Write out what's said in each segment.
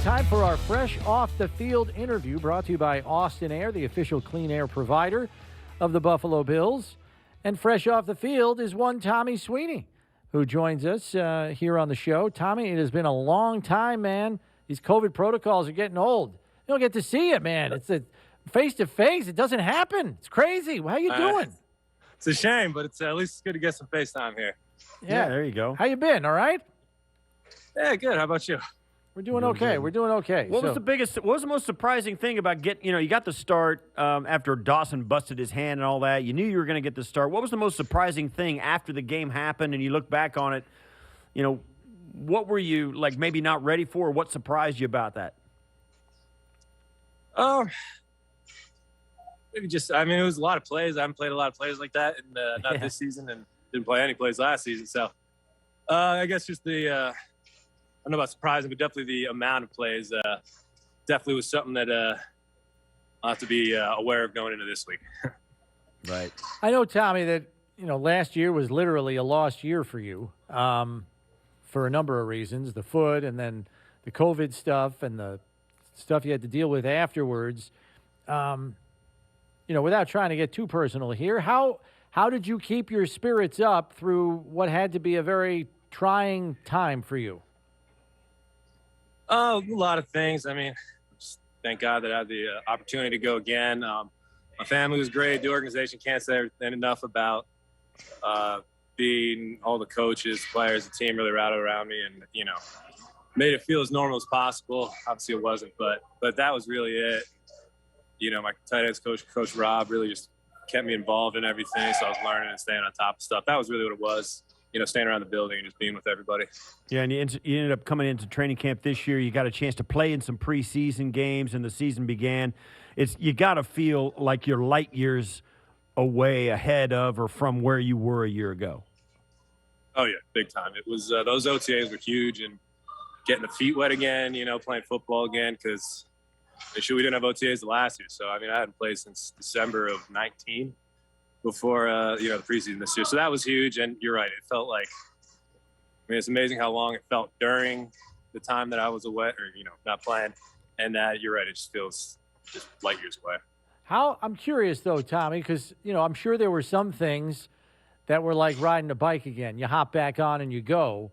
time for our Fresh Off the Field interview brought to you by Austin Air, the official clean air provider of the Buffalo Bills. And Fresh Off the Field is one Tommy Sweeney, who joins us here on the show. Tommy, it has been a long time, man. These COVID protocols are getting old. You don't get to see it, man. It's a face-to-face. It doesn't happen. It's crazy. How you doing? It's a shame, but it's at least it's good to get some FaceTime here. Yeah, there you go. How you been? All right? Yeah, good. How about you? We're doing okay. We're doing okay. What was the most surprising thing about you got the start after Dawson busted his hand and all that. You knew you were going to get the start. What was the most surprising thing after the game happened and you look back on it? What were you maybe not ready for, or what surprised you about that? Maybe it was a lot of plays. I haven't played a lot of plays like that this season, and didn't play any plays last season. So I guess just I don't know about surprising, but definitely the amount of plays definitely was something that I'll have to be aware of going into this week. Right. I know, Tommy, that last year was literally a lost year for you for a number of reasons, the foot and then the COVID stuff and the stuff you had to deal with afterwards. Without trying to get too personal here, how did you keep your spirits up through what had to be a very trying time for you? Oh, a lot of things. Just thank God that I had the opportunity to go again. My family was great. The organization can't say enough about being all the coaches, players, the team really rallied around me and, made it feel as normal as possible. Obviously it wasn't, but that was really it. My tight ends coach Rob, really just kept me involved in everything. So I was learning and staying on top of stuff. That was really what it was. Staying around the building and just being with everybody. Yeah, and you ended up coming into training camp this year. You got a chance to play in some preseason games, and the season began. You got to feel like you're light years away ahead of or from where you were a year ago. Oh, yeah, big time. It was those OTAs were huge, and getting the feet wet again, playing football again, because we didn't have OTAs the last year. So, I hadn't played since December of 19. Before the preseason this year, so that was huge. And you're right, it felt like it's amazing how long it felt during the time that I was away or not playing, and that you're right, it just feels just light years away. I'm curious though, Tommy, because I'm sure there were some things that were like riding a bike again. You hop back on and you go.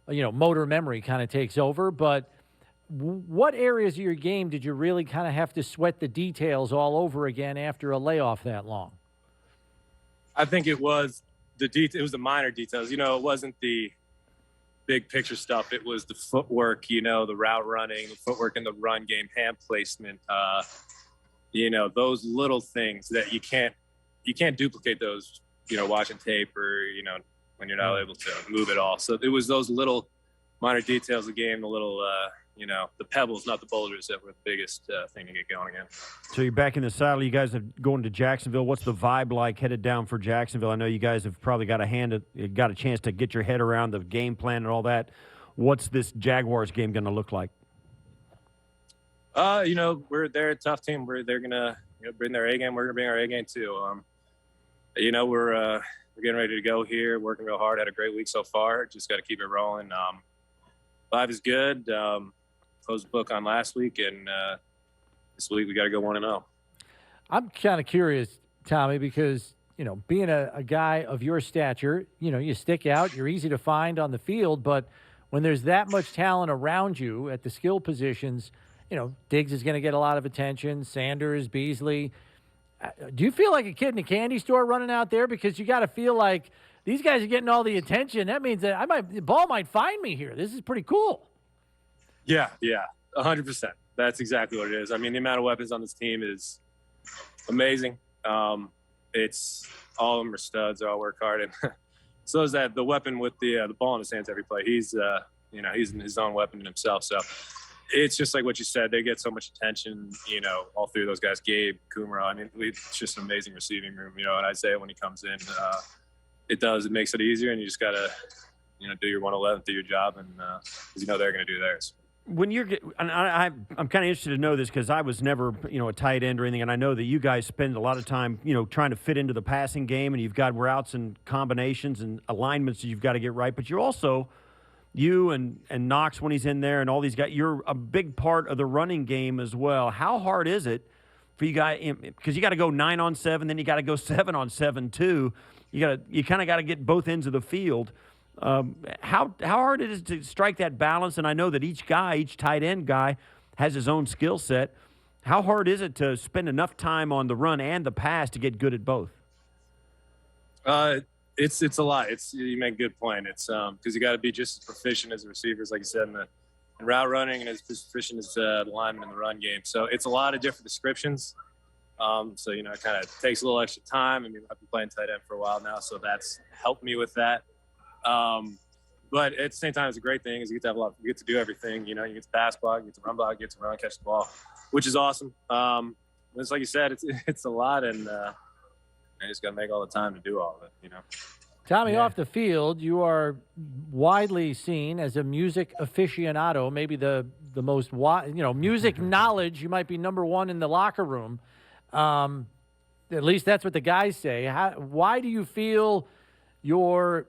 Motor memory kind of takes over. But what areas of your game did you really kind of have to sweat the details all over again after a layoff that long? I think it was it was the minor details. It wasn't the big picture stuff. It was the footwork, the route running, the footwork in the run game, hand placement, those little things that you can't duplicate those, watching tape or, when you're not able to move at all. So it was those little minor details of the game, the little, the pebbles, not the boulders, that were the biggest thing to get going again. So you're back in the saddle. You guys are going to Jacksonville. What's the vibe like headed down for Jacksonville? I know you guys have probably got a chance to get your head around the game plan and all that. What's this Jaguars game going to look like? They're a tough team. They're going to bring their A game. We're going to bring our A game too. We're getting ready to go here, working real hard. Had a great week so far. Just got to keep it rolling. Vibe is good. Closed the book on last week, and this week we got to go 1-0. I'm kind of curious, Tommy, because, being a guy of your stature, you stick out, you're easy to find on the field, but when there's that much talent around you at the skill positions, Diggs is going to get a lot of attention, Sanders, Beasley. Do you feel like a kid in a candy store running out there? Because you got to feel like these guys are getting all the attention. That means that the ball might find me here. This is pretty cool. Yeah, 100%. That's exactly what it is. The amount of weapons on this team is amazing. It's all of them are studs. They all work hard, and so is that the weapon with the ball in his hands every play. He's he's his own weapon in himself. So it's just like what you said. They get so much attention. All three of those guys, Gabe, Kumra. It's just an amazing receiving room. And Isaiah when he comes in, it makes it easier, and you just gotta do your 111, do your job, and because they're gonna do theirs. When you're, and I'm kind of interested to know this because I was never, a tight end or anything, and I know that you guys spend a lot of time, trying to fit into the passing game, and you've got routes and combinations and alignments that you've got to get right. But you're also, you and Knox when he's in there and all these guys, you're a big part of the running game as well. How hard is it for you guys? Because you got to go 9 on 7, then you got to go 7 on 7 too. You kind of got to get both ends of the field. How hard it is to strike that balance? And I know that each tight end guy, has his own skill set. How hard is it to spend enough time on the run and the pass to get good at both? It's a lot. You make a good point. It's because you got to be just as proficient as the receivers, like you said, in route running, and as proficient as the lineman in the run game. So it's a lot of different descriptions. So it kind of takes a little extra time. I mean, I've been playing tight end for a while now, so that's helped me with that. But at the same time, it's a great thing is you get to do everything. You get to pass block, you get to run block, you get to run, catch the ball, which is awesome. It's like you said, it's a lot, and I just got to make all the time to do all of it. Tommy, off the field, you are widely seen as a music aficionado, maybe the most music knowledge. You might be number one in the locker room. At least that's what the guys say. Why do you feel your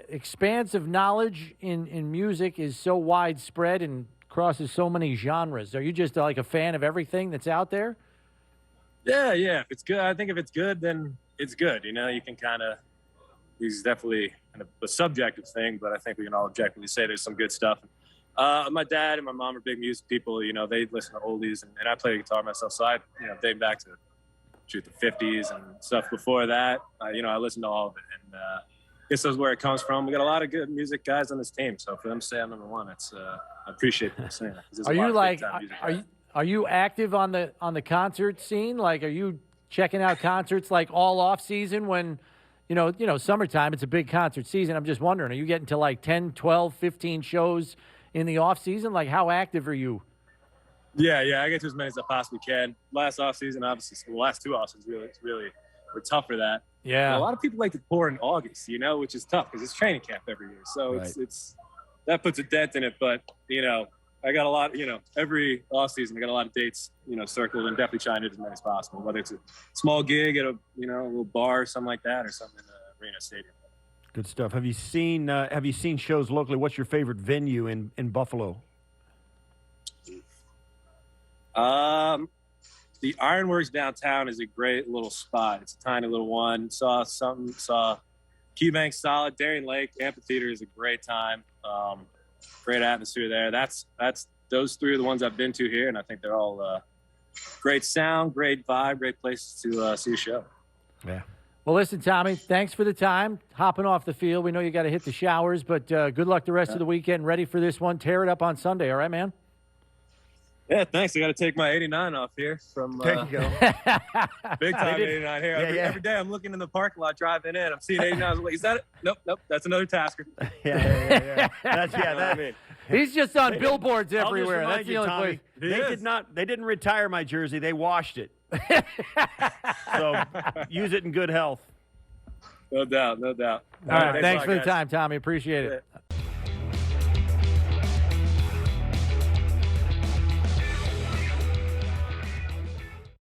expansive knowledge in music is so widespread and crosses so many genres? Are you just like a fan of everything that's out there? Yeah. If it's good, I think if it's good, then it's good. You can kind of, it's definitely a subjective thing, but I think we can all objectively say there's some good stuff. My dad and my mom are big music people. They listen to oldies, and I play guitar myself, so I date back to the 50s and stuff before that. I listen to all of it, and I guess that's where it comes from. We got a lot of good music guys on this team, so for them to say I'm number one, I appreciate them saying that. Are you active on the concert scene? Like, are you checking out concerts like all off season when, summertime, it's a big concert season? I'm just wondering, are you getting to like 10, 12, 15 shows in the off season? Like, how active are you? Yeah, I get to as many as I possibly can. Last off season, obviously, the last 2 off seasons really were tough for that. Yeah. And a lot of people like to pour in August, which is tough because it's training camp every year. So it's that puts a dent in it. But, I got a lot, every off season, I got a lot of dates, circled, and definitely trying to do as many as possible, whether it's a small gig at a, little bar or something like that, or something in the arena stadium. Good stuff. Have you seen shows locally? What's your favorite venue in Buffalo? The Ironworks downtown is a great little spot. It's a tiny little one. Saw KeyBank solid. Darien Lake Amphitheater is a great time. Great atmosphere there. Those 3 are the ones I've been to here, and I think they're all great sound, great vibe, great places to see a show. Yeah. Well, listen, Tommy, thanks for the time. Hopping off the field. We know you got to hit the showers, but good luck the rest of the weekend. Ready for this one. Tear it up on Sunday. All right, man? Yeah, thanks. I got to take my 89 off here from there you go. Big time 89 here. Every day I'm looking in the parking lot driving in. I'm seeing 89. I was like, is that it? Nope. That's another Tasker. Yeah. I mean. He's just on billboards everywhere. That's the only place. They didn't retire my jersey. They washed it. So use it in good health. No doubt. All right. Thanks for the time, Tommy. Appreciate it.